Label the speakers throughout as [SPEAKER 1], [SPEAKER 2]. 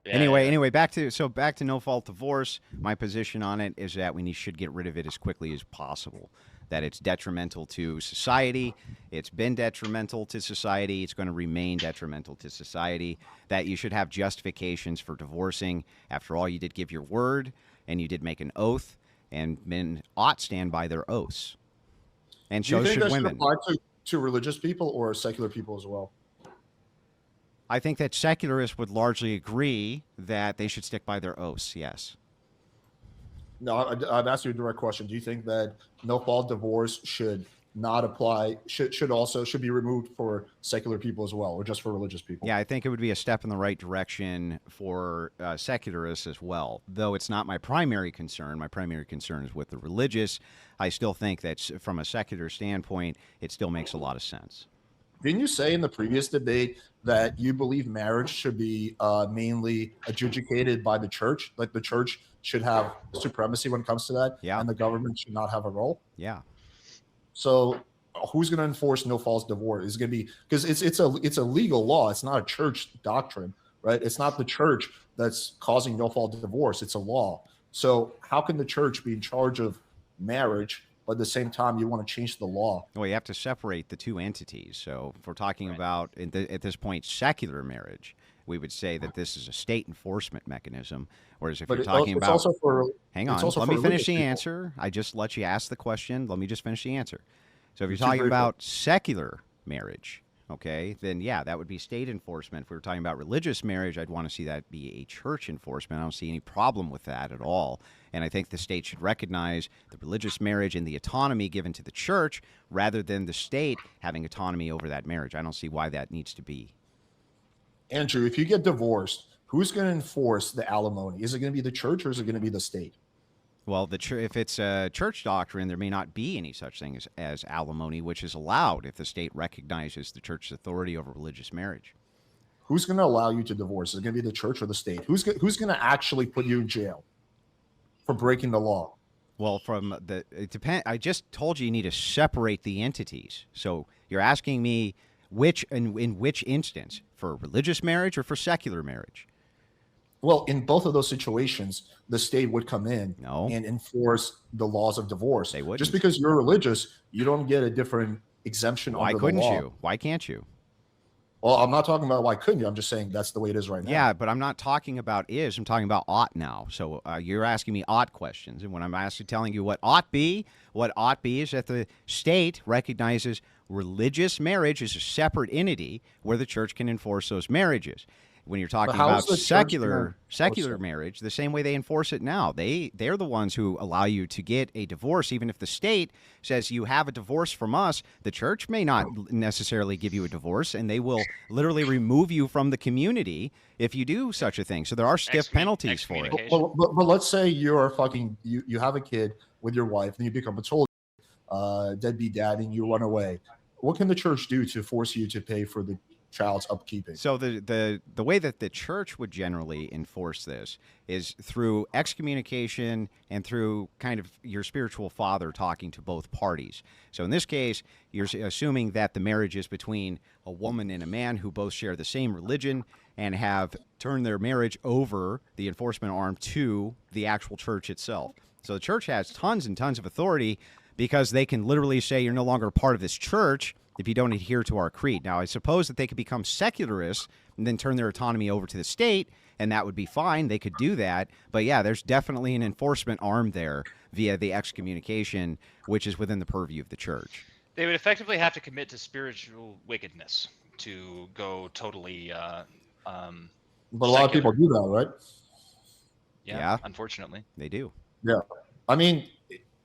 [SPEAKER 1] Yeah, yeah,
[SPEAKER 2] Anyway, back to no fault divorce. My position on it is that we should get rid of it as quickly as possible. That it's detrimental to society. It's been detrimental to society. It's going to remain detrimental to society. That you should have justifications for divorcing. After all, you did give your word and you did make an oath, and men ought stand by their oaths. And
[SPEAKER 1] Do you
[SPEAKER 2] so
[SPEAKER 1] think
[SPEAKER 2] should
[SPEAKER 1] that should
[SPEAKER 2] women.
[SPEAKER 1] apply to religious people or secular people as well?
[SPEAKER 2] I think that secularists would largely agree that they should stick by their oaths. Yes.
[SPEAKER 1] No, I've asked you a direct question. Do you think that no fault divorce should not apply? Should be removed for secular people as well, or just for religious people?
[SPEAKER 2] Yeah, I think it would be a step in the right direction for secularists as well. Though it's not my primary concern. My primary concern is with the religious. I still think that from a secular standpoint, it still makes a lot of sense.
[SPEAKER 1] Didn't you say in the previous debate that you believe marriage should be mainly adjudicated by the church? Like the church should have supremacy when it comes to that,
[SPEAKER 2] Yeah,
[SPEAKER 1] and the government should not have a role.
[SPEAKER 2] yeah.
[SPEAKER 1] So who's going to enforce no false divorce? Is going to be because it's a legal law. It's not a church doctrine, right? It's not the church that's causing no fault divorce. It's a law. So how can the church be in charge of marriage, but at the same time you want to change the law?
[SPEAKER 2] Well, you have to separate the two entities. So if we're talking
[SPEAKER 3] Right.
[SPEAKER 2] about, at this point, secular marriage, we would say that this is a state enforcement mechanism. Whereas if
[SPEAKER 1] But
[SPEAKER 2] you're talking
[SPEAKER 1] it's
[SPEAKER 2] about,
[SPEAKER 1] also for
[SPEAKER 2] hang
[SPEAKER 1] it's
[SPEAKER 2] on,
[SPEAKER 1] also
[SPEAKER 2] let
[SPEAKER 1] for
[SPEAKER 2] me finish
[SPEAKER 1] religious
[SPEAKER 2] the
[SPEAKER 1] people.
[SPEAKER 2] answer. I just let you ask the question. Let me just finish the answer. So if you're
[SPEAKER 1] Too
[SPEAKER 2] talking
[SPEAKER 1] briefly.
[SPEAKER 2] about secular marriage, okay, then yeah, that would be state enforcement. If we were talking about religious marriage, I'd want to see that be a church enforcement. I don't see any problem with that at all. And I think the state should recognize the religious marriage and the autonomy given to the church rather than the state having autonomy over that marriage. I don't see why that needs to be.
[SPEAKER 1] Andrew, if you get divorced, who's going to enforce the alimony? Is it going to be the church or is it going to be the state?
[SPEAKER 2] Well, if it's a church doctrine, there may not be any such thing as alimony, which is allowed if the state recognizes the church's authority over religious marriage.
[SPEAKER 1] Who's going to allow you to divorce? Is it going to be the church or the state? Who's going to actually put you in jail for breaking the law?
[SPEAKER 2] Well, it depend. I just told you need to separate the entities. So you're asking me in which instance, for religious marriage or for secular marriage?
[SPEAKER 1] Well, in both of those situations, the state would come in
[SPEAKER 2] No,
[SPEAKER 1] and enforce the laws of divorce.
[SPEAKER 2] they
[SPEAKER 1] Just
[SPEAKER 2] wouldn't.
[SPEAKER 1] because you're religious, you don't get a different exemption
[SPEAKER 2] Why
[SPEAKER 1] under the
[SPEAKER 2] couldn't
[SPEAKER 1] law.
[SPEAKER 2] you? Why can't you?
[SPEAKER 1] Well, I'm not talking about why couldn't you. I'm just saying that's the way it is right now.
[SPEAKER 2] Yeah, but I'm not talking about is. I'm talking about ought now. So you're asking me ought questions, and when I'm actually telling you what ought be is that the state recognizes religious marriage as a separate entity where the church can enforce those marriages. When you're
[SPEAKER 1] But
[SPEAKER 2] talking
[SPEAKER 1] how is
[SPEAKER 2] about
[SPEAKER 1] the church going to enforce
[SPEAKER 2] secular
[SPEAKER 1] it?
[SPEAKER 2] marriage, the same way they enforce it now, they're the ones who allow you to get a divorce, even if the state says you have a divorce from us. The church may not necessarily give you a divorce, and they will literally remove you from the community if you do such a thing. So there are stiff penalties for it.
[SPEAKER 3] Excommunication.
[SPEAKER 1] But let's say you're fucking you have a kid with your wife and you become a total deadbeat dad and you run away. What can the church do to force you to pay for the child's upkeeping?
[SPEAKER 2] So the way that the church would generally enforce this is through excommunication and through kind of your spiritual father talking to both parties. So in this case, you're assuming that the marriage is between a woman and a man who both share the same religion and have turned their marriage over the enforcement arm to the actual church itself. So the church has tons and tons of authority because they can literally say you're no longer a part of this church if you don't adhere to our creed. Now, I suppose that they could become secularists and then turn their autonomy over to the state, and that would be fine. They could do that. But yeah, there's definitely an enforcement arm there via the excommunication, which is within the purview of the church.
[SPEAKER 3] They would effectively have to commit to spiritual wickedness to go totally.
[SPEAKER 1] But a lot of people
[SPEAKER 3] Secular.
[SPEAKER 1] do that, right?
[SPEAKER 2] Yeah.
[SPEAKER 3] Unfortunately.
[SPEAKER 2] They do.
[SPEAKER 1] Yeah. I mean,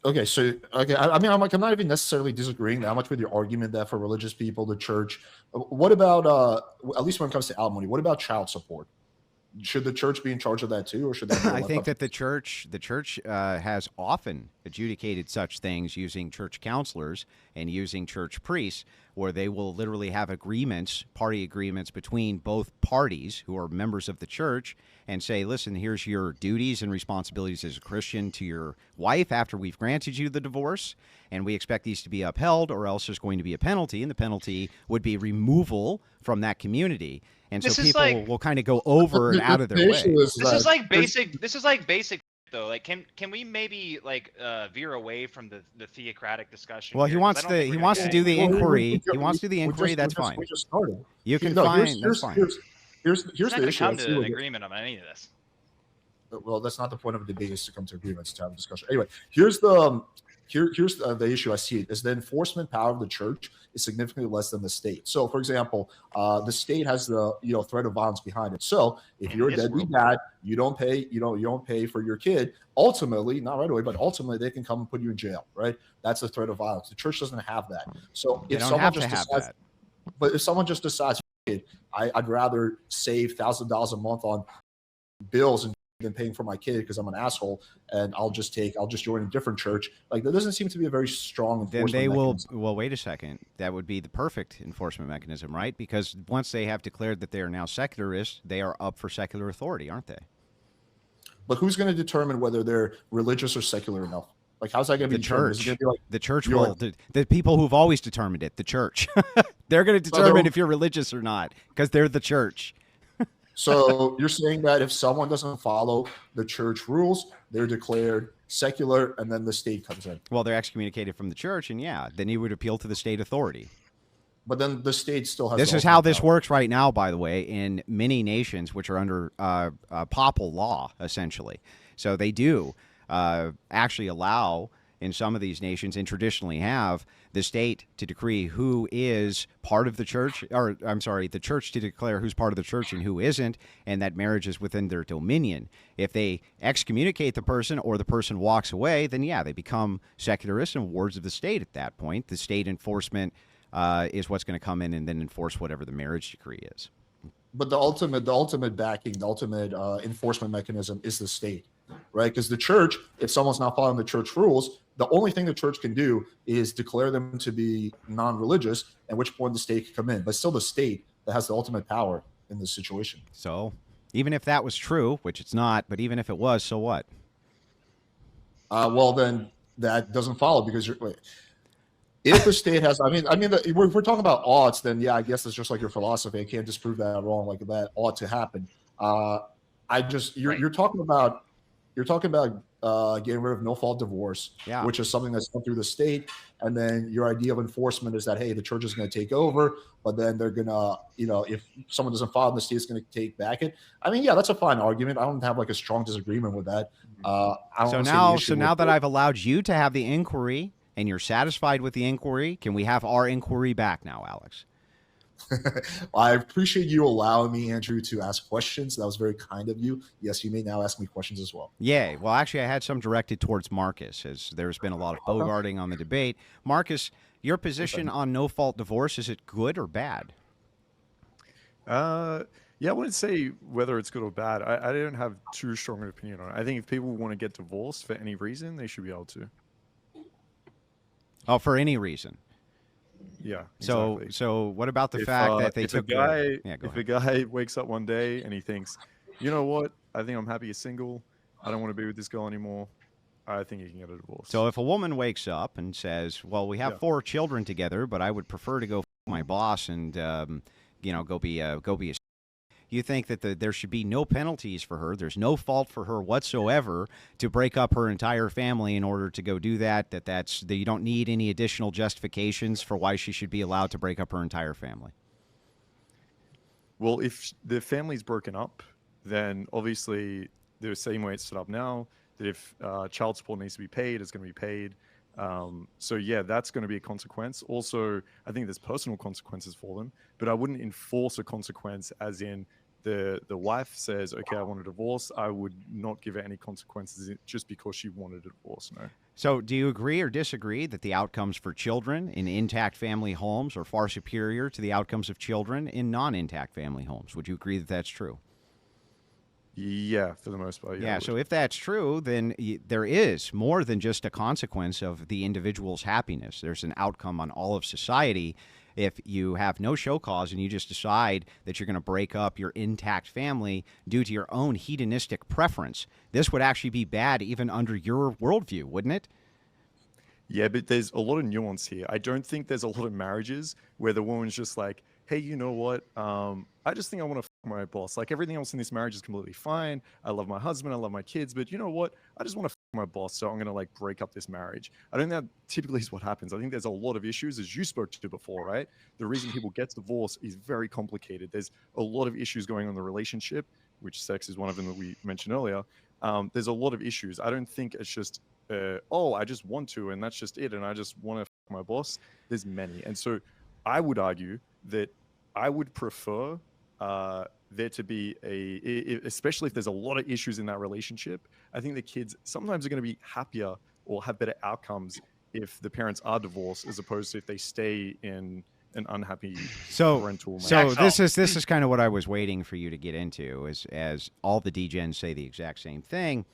[SPEAKER 1] okay, so okay, I mean, I'm not even necessarily disagreeing that much with your argument that for religious people, the church. What about at least when it comes to alimony? What about child support? Should the church be in charge of that too, or should that be
[SPEAKER 2] I
[SPEAKER 1] left
[SPEAKER 2] think
[SPEAKER 1] up
[SPEAKER 2] that the church has often adjudicated such things using church counselors and using church priests, where they will literally have agreements, party agreements between both parties who are members of the church, and say, listen, here's your duties and responsibilities as a Christian to your wife after we've granted you the divorce, and we expect these to be upheld, or else there's going to be a penalty, and the penalty would be removal from that community. And so
[SPEAKER 3] This is
[SPEAKER 2] people
[SPEAKER 3] like
[SPEAKER 2] will kind of go over and out of their
[SPEAKER 1] The
[SPEAKER 2] way.
[SPEAKER 1] issue is
[SPEAKER 3] this is
[SPEAKER 1] that
[SPEAKER 3] like basic. This is like basic though. Like, can we maybe like veer away from the theocratic discussion?
[SPEAKER 2] Well,
[SPEAKER 3] here? 'Cause I don't think
[SPEAKER 2] he
[SPEAKER 3] we're
[SPEAKER 2] wants
[SPEAKER 3] gonna
[SPEAKER 2] to
[SPEAKER 3] get
[SPEAKER 2] do the
[SPEAKER 3] anywhere.
[SPEAKER 2] inquiry. He wants to do the inquiry. That's fine.
[SPEAKER 1] We just started.
[SPEAKER 2] You can
[SPEAKER 1] No,
[SPEAKER 2] find. That's fine.
[SPEAKER 1] Here's
[SPEAKER 3] It's
[SPEAKER 1] the
[SPEAKER 3] not gonna
[SPEAKER 1] issue.
[SPEAKER 3] come
[SPEAKER 1] Let's
[SPEAKER 3] to
[SPEAKER 1] see
[SPEAKER 3] an
[SPEAKER 1] what
[SPEAKER 3] agreement on any of this.
[SPEAKER 1] well, that's not the point of a debate, is to come to agreements, to have a discussion. Anyway, here's the issue I see is the enforcement power of the church is significantly less than the state. So, for example, the state has the threat of violence behind it. So, if you're a deadbeat dad, you don't pay for your kid. Ultimately, not right away, but ultimately, they can come and put you in jail. Right? That's the threat of violence. The church doesn't have that. So,
[SPEAKER 2] They
[SPEAKER 1] if
[SPEAKER 2] don't
[SPEAKER 1] someone
[SPEAKER 2] have
[SPEAKER 1] just
[SPEAKER 2] to have
[SPEAKER 1] decides,
[SPEAKER 2] that.
[SPEAKER 1] but if someone just decides, I'd rather save $1,000 a month on bills than paying for my kid because I'm an asshole, and I'll just join a different church. Like, there doesn't seem to be a very strong enforcement
[SPEAKER 2] Then they will.
[SPEAKER 1] mechanism.
[SPEAKER 2] Well, wait a second. That would be the perfect enforcement mechanism, right? Because once they have declared that they are now secularists, they are up for secular authority, aren't they?
[SPEAKER 1] But who's going to determine whether they're religious or secular enough? Like, how's that going to
[SPEAKER 2] The
[SPEAKER 1] be determined? Is it
[SPEAKER 2] church.
[SPEAKER 1] going to be like
[SPEAKER 2] The church
[SPEAKER 1] you're
[SPEAKER 2] will. The people who've always determined it. The church. They're going to determine if you're religious or not because they're the church.
[SPEAKER 1] So you're saying that if someone doesn't follow the church rules, they're declared secular, and then the state comes in.
[SPEAKER 2] Well, they're excommunicated from the church, and yeah, then you would appeal to the state authority.
[SPEAKER 1] But then the state still has.
[SPEAKER 2] This is how this works right now, by the way, in many nations which are under papal law, essentially. So they do actually allow, in some of these nations, and traditionally have, the state to decree who is part of the church, or I'm sorry, the church to declare who's part of the church and who isn't, and that marriage is within their dominion. If they excommunicate the person or the person walks away, then yeah, they become secularists and wards of the state at that point. The state enforcement is what's going to come in and then enforce whatever the marriage decree is.
[SPEAKER 1] But the ultimate backing, the ultimate enforcement mechanism is the state, right? Because the church, if someone's not following the church rules, the only thing the church can do is declare them to be non-religious, at which point the state can come in. But still the state that has the ultimate power in this situation.
[SPEAKER 2] So even if that was true, which it's not, but even if it was, so what?
[SPEAKER 1] Well, then that doesn't follow, because if the state has, we're talking about oughts, then yeah, I guess it's just like your philosophy. I can't disprove that wrong, like that ought to happen. You're talking about getting rid of no-fault divorce,
[SPEAKER 2] Yeah.
[SPEAKER 1] which is something that's done through the state, and then your idea of enforcement is that, hey, the church is going to take over, but then they're gonna, if someone doesn't follow, the state's going to take back it. I mean, yeah, that's a fine argument. I don't have like a strong disagreement with that.
[SPEAKER 2] So now that I've allowed you to have the inquiry and you're satisfied with the inquiry, can we have our inquiry back now, Alex?
[SPEAKER 1] I appreciate you allowing me, Andrew, to ask questions. That was very kind of you. Yes, you may now ask me questions as well.
[SPEAKER 2] Yay. Well, actually, I had some directed towards Marcus, as there's been a lot of bogarting on the debate. Marcus, your position on no-fault divorce, is it good or bad?
[SPEAKER 4] Yeah, I wouldn't say whether it's good or bad. I don't have too strong an opinion on it. I think if people want to get divorced for any reason, they should be able to.
[SPEAKER 2] Oh, for any reason.
[SPEAKER 4] Yeah. Exactly.
[SPEAKER 2] So what about the fact that they
[SPEAKER 4] if
[SPEAKER 2] took
[SPEAKER 4] a guy wakes up one day and he thinks, you know what, I think I'm happy as single, I don't want to be with this girl anymore, I think he can get a divorce.
[SPEAKER 2] So if a woman wakes up and says, well, we have 4 children together, but I would prefer to go my boss and go be a you think that there should be no penalties for her, there's no fault for her whatsoever to break up her entire family in order to go do that you don't need any additional justifications for why she should be allowed to break up her entire family?
[SPEAKER 4] Well, if the family's broken up, then obviously the same way it's set up now, that if child support needs to be paid, it's going to be paid. So yeah, that's going to be a consequence. Also, I think there's personal consequences for them, but I wouldn't enforce a consequence as in the wife says, okay, I want a divorce. I would not give her any consequences just because she wanted a divorce. No.
[SPEAKER 2] So do you agree or disagree that the outcomes for children in intact family homes are far superior to the outcomes of children in non-intact family homes? Would you agree that that's true?
[SPEAKER 4] Yeah, for the most part.
[SPEAKER 2] Yeah, so if that's true, then there is more than just a consequence of the individual's happiness. There's an outcome on all of society. If you have no show cause and you just decide that you're going to break up your intact family due to your own hedonistic preference, this would actually be bad even under your worldview, wouldn't it?
[SPEAKER 4] Yeah, but there's a lot of nuance here. I don't think there's a lot of marriages where the woman's just like, hey, you know what? I just think I want to my boss. Like everything else in this marriage is completely fine. I love my husband, I love my kids, but you know what? I just want to my boss, so I'm gonna like break up this marriage. I don't think that typically is what happens. I think there's a lot of issues, as you spoke to before, right? The reason people get divorced is very complicated. There's a lot of issues going on in the relationship, which sex is one of them that we mentioned earlier. There's a lot of issues. I don't think it's just oh, I just want to, and that's just it, and I just want to my boss. There's many, and so I would argue that I would prefer there to be especially if there's a lot of issues in that relationship. I think the kids sometimes are going to be happier or have better outcomes if the parents are divorced, as opposed to if they stay in an unhappy parental marriage.
[SPEAKER 2] So this is kind of what I was waiting for you to get into, as all the degens say the exact same thing.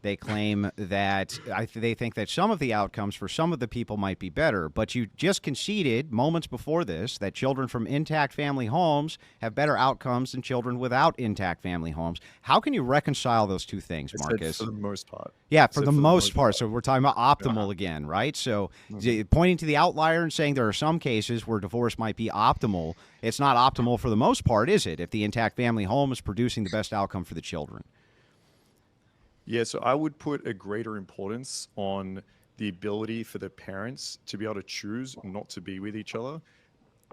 [SPEAKER 2] They claim that they think that some of the outcomes for some of the people might be better, but you just conceded moments before this that children from intact family homes have better outcomes than children without intact family homes. How can you reconcile those two things, Marcus?
[SPEAKER 4] For the most part.
[SPEAKER 2] Yeah, for the most part. So we're talking about optimal again, right? So pointing to the outlier and saying there are some cases where divorce might be optimal. It's not optimal for the most part, is it? If the intact family home is producing the best outcome for the children.
[SPEAKER 4] Yeah, so I would put a greater importance on the ability for the parents to be able to choose not to be with each other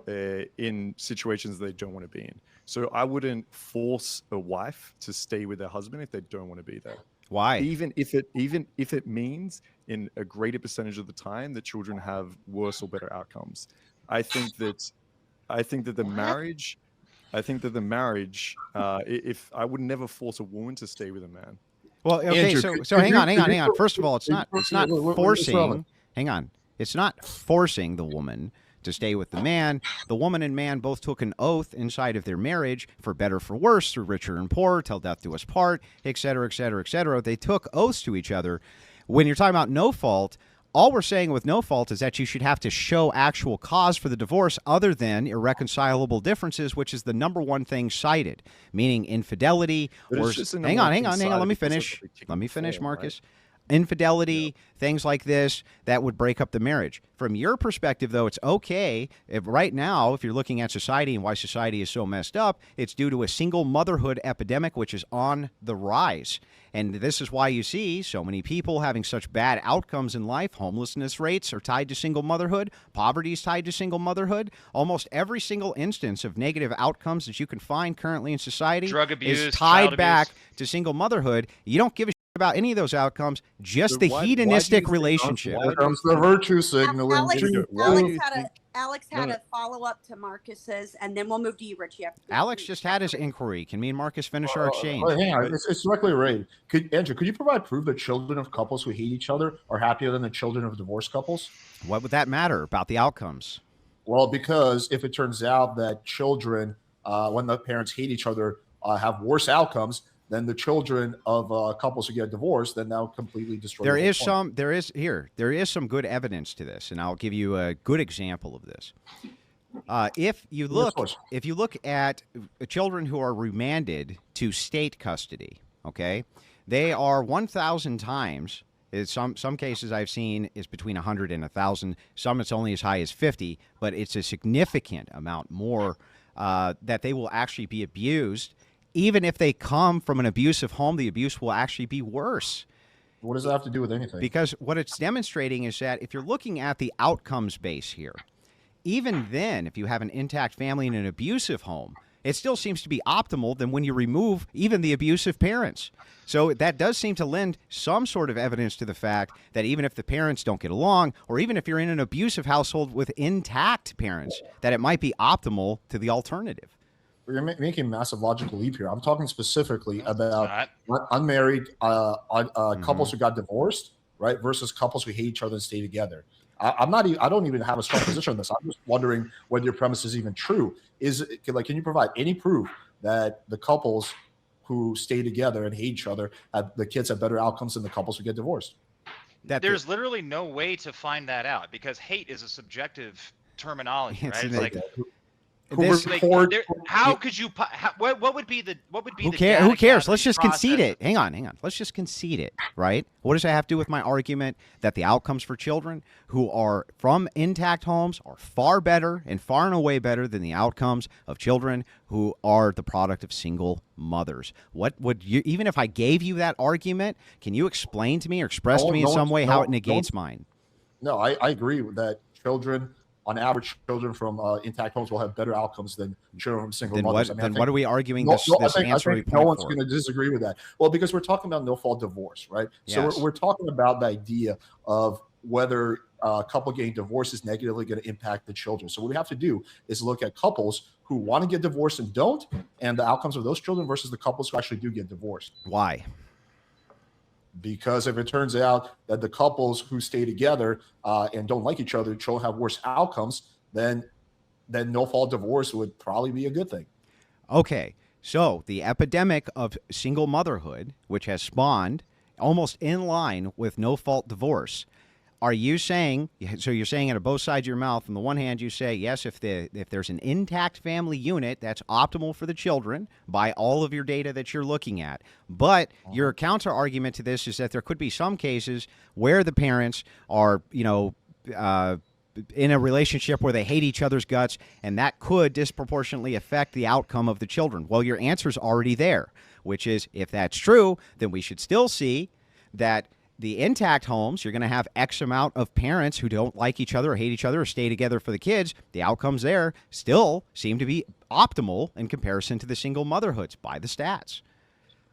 [SPEAKER 4] in situations they don't want to be in. So I wouldn't force a wife to stay with their husband if they don't want to be there.
[SPEAKER 2] Why?
[SPEAKER 4] Even if it means in a greater percentage of the time that children have worse or better outcomes. I think that the marriage, if I would never force a woman to stay with a man.
[SPEAKER 2] Well, okay,
[SPEAKER 1] Andrew,
[SPEAKER 2] so hang on. First of all, it's not forcing. Hang on, it's not forcing the woman to stay with the man. The woman and man both took an oath inside of their marriage, for better, for worse, through richer and poorer, till death do us part, et cetera, et cetera, et cetera. They took oaths to each other. When you're talking about no fault, all we're saying with no fault is that you should have to show actual cause for the divorce other than irreconcilable differences, which is the number one thing cited, meaning infidelity. Or hang on. Let me finish, Marcus. Right? Infidelity, things like this, that would break up the marriage. From your perspective, though, it's okay. If right now, if you're looking at society and why society is so messed up, it's due to a single motherhood epidemic, which is on the rise. And this is why you see so many people having such bad outcomes in life. Homelessness rates are tied to single motherhood. Poverty is tied to single motherhood. Almost every single instance of negative outcomes that you can find currently in society
[SPEAKER 3] drug abuse,
[SPEAKER 2] is tied back to single motherhood. You don't give a about any of those outcomes, just the hedonistic relationship.
[SPEAKER 1] Here comes the virtue signaling.
[SPEAKER 5] Alex had a follow-up to Marcus's, and then we'll move to you, Rich.
[SPEAKER 2] Alex just had his inquiry. Can me and Marcus finish our exchange?
[SPEAKER 1] Hang on. It's directly related. Andrew, could you provide proof that children of couples who hate each other are happier than the children of divorced couples?
[SPEAKER 2] What would that matter about the outcomes?
[SPEAKER 1] Well, because if it turns out that children, when the parents hate each other, have worse outcomes than the children of couples who get divorced, then that'll completely destroy.
[SPEAKER 2] There is some good evidence to this, and I'll give you a good example of this. If you look at children who are remanded to state custody, okay, they are 1,000 times. Some cases I've seen is between 100 and 1,000. Some it's only as high as 50, but it's a significant amount more that they will actually be abused. Even if they come from an abusive home, the abuse will actually be worse.
[SPEAKER 1] What does that have to do with anything?
[SPEAKER 2] Because what it's demonstrating is that if you're looking at the outcomes base here, even then, if you have an intact family in an abusive home, it still seems to be optimal than when you remove even the abusive parents. So that does seem to lend some sort of evidence to the fact that even if the parents don't get along, or even if you're in an abusive household with intact parents, that it might be optimal to the alternative.
[SPEAKER 1] You're making a massive logical leap here. I'm talking specifically about unmarried couples who got divorced, right, versus couples who hate each other and stay together. I don't even have a strong position on this. I'm just wondering whether your premise is even true. Can you provide any proof that the couples who stay together and hate each other, the kids have better outcomes than the couples who get divorced?
[SPEAKER 3] There's literally no way to find that out because hate is a subjective terminology, right? It's like
[SPEAKER 1] who
[SPEAKER 2] This-
[SPEAKER 3] Like,
[SPEAKER 1] record.
[SPEAKER 3] how could you? What would be the? What would be
[SPEAKER 2] Who
[SPEAKER 3] the?
[SPEAKER 2] cares?
[SPEAKER 3] data
[SPEAKER 2] Who cares? Let's
[SPEAKER 3] gathering
[SPEAKER 2] just concede
[SPEAKER 3] process?
[SPEAKER 2] it. Hang on. Let's just concede it, right? What does that have to do with my argument that the outcomes for children who are from intact homes are far better and far and away better than the outcomes of children who are the product of single mothers? What would you, even if I gave you that argument, can you explain to me or express to me in some way how it negates mine?
[SPEAKER 1] No, I agree with that. Children, on average, children from intact homes will have better outcomes than children from single
[SPEAKER 2] Then
[SPEAKER 1] mothers.
[SPEAKER 2] what?
[SPEAKER 1] I
[SPEAKER 2] then
[SPEAKER 1] think
[SPEAKER 2] what are we arguing
[SPEAKER 1] no,
[SPEAKER 2] this
[SPEAKER 1] no,
[SPEAKER 2] this
[SPEAKER 1] I
[SPEAKER 2] ancillary
[SPEAKER 1] think no
[SPEAKER 2] point
[SPEAKER 1] one's
[SPEAKER 2] for?
[SPEAKER 1] going to disagree with that. Well, because we're talking about no fault divorce, right? So
[SPEAKER 2] Yes.
[SPEAKER 1] we're talking about the idea of whether a couple getting divorced is negatively going to impact the children. So what we have to do is look at couples who want to get divorced and don't, and the outcomes of those children versus the couples who actually do get divorced.
[SPEAKER 2] Why?
[SPEAKER 1] Because if it turns out that the couples who stay together and don't like each other have worse outcomes, then no fault divorce would probably be a good thing.
[SPEAKER 2] Okay, so the epidemic of single motherhood, which has spawned almost in line with no fault divorce, are you saying? So you're saying it on both sides of your mouth. On the one hand, you say yes, if there's an intact family unit, that's optimal for the children by all of your data that you're looking at. But your counter argument to this is that there could be some cases where the parents are, in a relationship where they hate each other's guts, and that could disproportionately affect the outcome of the children. Well, your answer's already there, which is if that's true, then we should still see that the intact homes, you're going to have X amount of parents who don't like each other or hate each other or stay together for the kids. The outcomes there still seem to be optimal in comparison to the single motherhoods by the stats.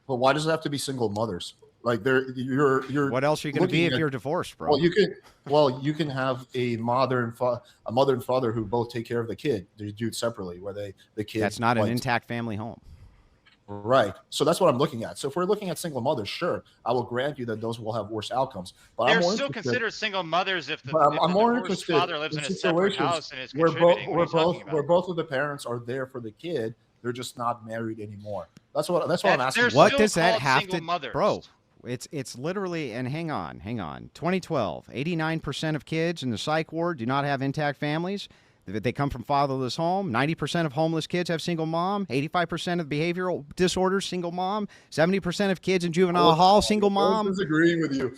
[SPEAKER 1] But why does it have to be single mothers? Like you're
[SPEAKER 2] What else are you going to be if
[SPEAKER 1] at-
[SPEAKER 2] you're divorced, bro?
[SPEAKER 1] Well, you can have a mother and father who both take care of the kid. They do it separately, where the kid.
[SPEAKER 2] That's not an intact family home.
[SPEAKER 1] Right. So that's what I'm looking at. So if we're looking at single mothers, sure, I will grant you that those will have worse outcomes. But
[SPEAKER 3] They're
[SPEAKER 1] I'm more
[SPEAKER 3] still
[SPEAKER 1] interested-
[SPEAKER 3] considered single mothers if the,
[SPEAKER 1] But
[SPEAKER 3] if
[SPEAKER 1] I'm
[SPEAKER 3] the
[SPEAKER 1] more
[SPEAKER 3] divorced
[SPEAKER 1] interested
[SPEAKER 3] father lives
[SPEAKER 1] in
[SPEAKER 3] in a separate
[SPEAKER 1] situations
[SPEAKER 3] house and is
[SPEAKER 1] where
[SPEAKER 3] contributing. What are you talking
[SPEAKER 1] where
[SPEAKER 3] about?
[SPEAKER 1] both of the parents are there for the kid. They're just not married anymore. That's what I'm asking.
[SPEAKER 3] They're
[SPEAKER 2] What
[SPEAKER 3] still
[SPEAKER 2] does that
[SPEAKER 3] called
[SPEAKER 2] have
[SPEAKER 3] single
[SPEAKER 2] to,
[SPEAKER 3] mothers.
[SPEAKER 2] bro? It's literally, and hang on. 2012, 89% of kids in the psych ward do not have intact families. They come from fatherless home. 90% of homeless kids have single mom. 85% of behavioral disorders, single mom. 70% of kids in juvenile hall, single
[SPEAKER 1] I'm
[SPEAKER 2] mom.
[SPEAKER 1] disagreeing with you.